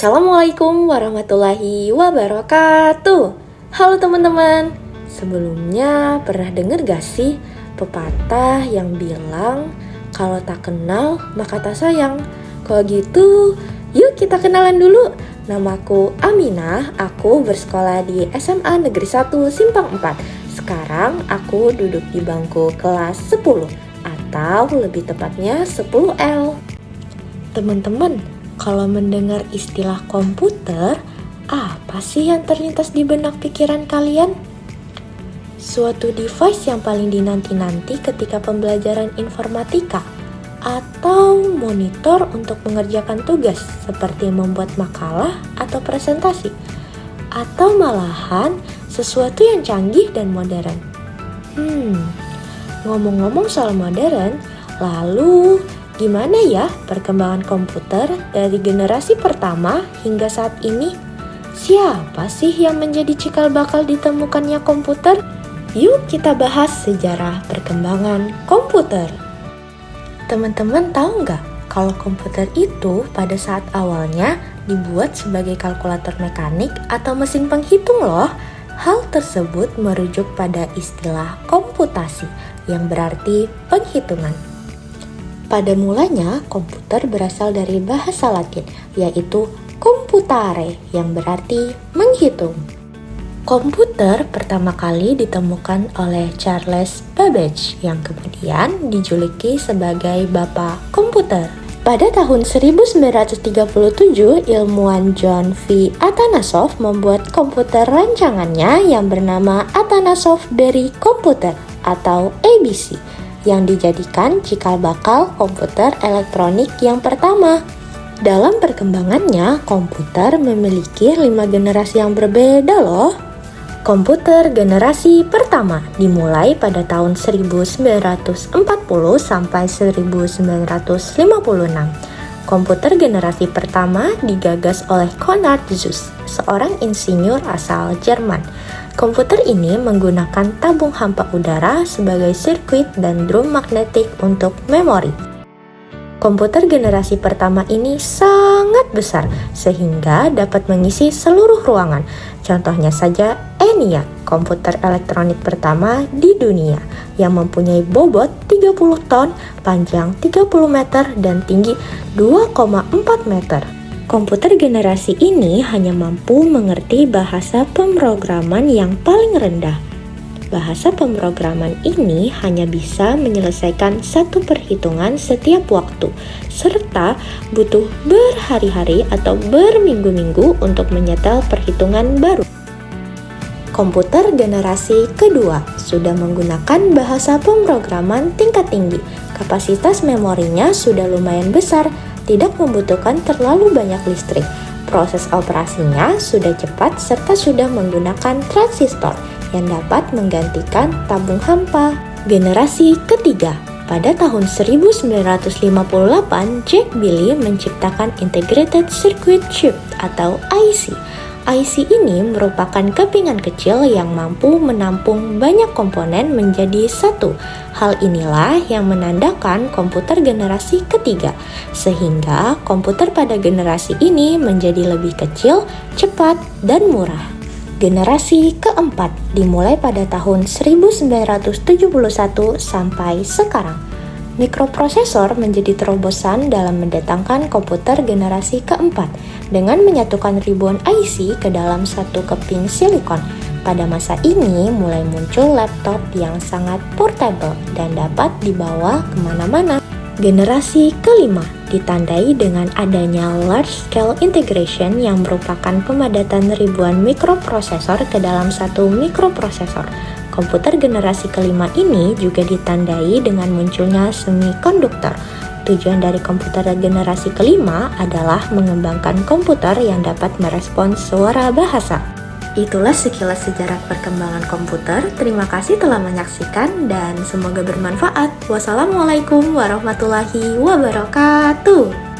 Assalamualaikum warahmatullahi wabarakatuh. Halo teman-teman. Sebelumnya pernah dengar gak sih pepatah yang bilang kalau tak kenal maka tak sayang? Kalau gitu, yuk kita kenalan dulu. Namaku Aminah, aku bersekolah di SMA Negeri 1 Simpang 4. Sekarang aku duduk di bangku kelas 10 atau lebih tepatnya 10L. Teman-teman, kalau mendengar istilah komputer, apa sih yang terlintas di benak pikiran kalian? Suatu device yang paling dinanti-nanti ketika pembelajaran informatika, atau monitor untuk mengerjakan tugas seperti membuat makalah atau presentasi, atau malahan sesuatu yang canggih dan modern. Ngomong-ngomong soal modern, lalu gimana ya perkembangan komputer dari generasi pertama hingga saat ini? Siapa sih yang menjadi cikal bakal ditemukannya komputer? Yuk kita bahas sejarah perkembangan komputer. Teman-teman tahu nggak kalau komputer itu pada saat awalnya dibuat sebagai kalkulator mekanik atau mesin penghitung loh? Hal tersebut merujuk pada istilah komputasi yang berarti penghitungan. Pada mulanya, komputer berasal dari bahasa Latin, yaitu computare, yang berarti menghitung. Komputer pertama kali ditemukan oleh Charles Babbage, yang kemudian dijuluki sebagai Bapak Komputer. Pada tahun 1937, ilmuwan John V. Atanasoff membuat komputer rancangannya yang bernama Atanasoff Berry Computer atau ABC, yang dijadikan cikal bakal komputer elektronik yang pertama. Dalam perkembangannya, komputer memiliki 5 generasi yang berbeda loh. Komputer generasi pertama dimulai pada tahun 1940 sampai 1956. Komputer generasi pertama digagas oleh Konrad Zuse, seorang insinyur asal Jerman. Komputer ini menggunakan tabung hampa udara sebagai sirkuit dan drum magnetik untuk memori. Komputer generasi pertama ini sangat besar sehingga dapat mengisi seluruh ruangan. Contohnya saja ENIAC, komputer elektronik pertama di dunia yang mempunyai bobot 30 ton, panjang 30 meter dan tinggi 2,4 meter. Komputer generasi ini hanya mampu mengerti bahasa pemrograman yang paling rendah. Bahasa pemrograman ini hanya bisa menyelesaikan satu perhitungan setiap waktu, serta butuh berhari-hari atau berminggu-minggu untuk menyetel perhitungan baru. Komputer generasi kedua sudah menggunakan bahasa pemrograman tingkat tinggi. Kapasitas memorinya sudah lumayan besar, tidak membutuhkan terlalu banyak listrik. Proses operasinya sudah cepat serta sudah menggunakan transistor yang dapat menggantikan tabung hampa. Generasi ketiga, pada tahun 1958, Jack Billy menciptakan Integrated Circuit Chip atau IC. IC ini merupakan kepingan kecil yang mampu menampung banyak komponen menjadi satu. Hal inilah yang menandakan komputer generasi ketiga, sehingga komputer pada generasi ini menjadi lebih kecil, cepat, dan murah. Generasi keempat dimulai pada tahun 1971 sampai sekarang. Mikroprosesor menjadi terobosan dalam mendatangkan komputer generasi keempat dengan menyatukan ribuan IC ke dalam satu keping silikon. Pada masa ini mulai muncul laptop yang sangat portable dan dapat dibawa kemana-mana. Generasi kelima ditandai dengan adanya large-scale integration yang merupakan pemadatan ribuan mikroprosesor ke dalam satu mikroprosesor. Komputer generasi kelima ini juga ditandai dengan munculnya semikonduktor. Tujuan dari komputer generasi kelima adalah mengembangkan komputer yang dapat merespons suara bahasa. Itulah sekilas sejarah perkembangan komputer. Terima kasih telah menyaksikan dan semoga bermanfaat. Wassalamualaikum warahmatullahi wabarakatuh.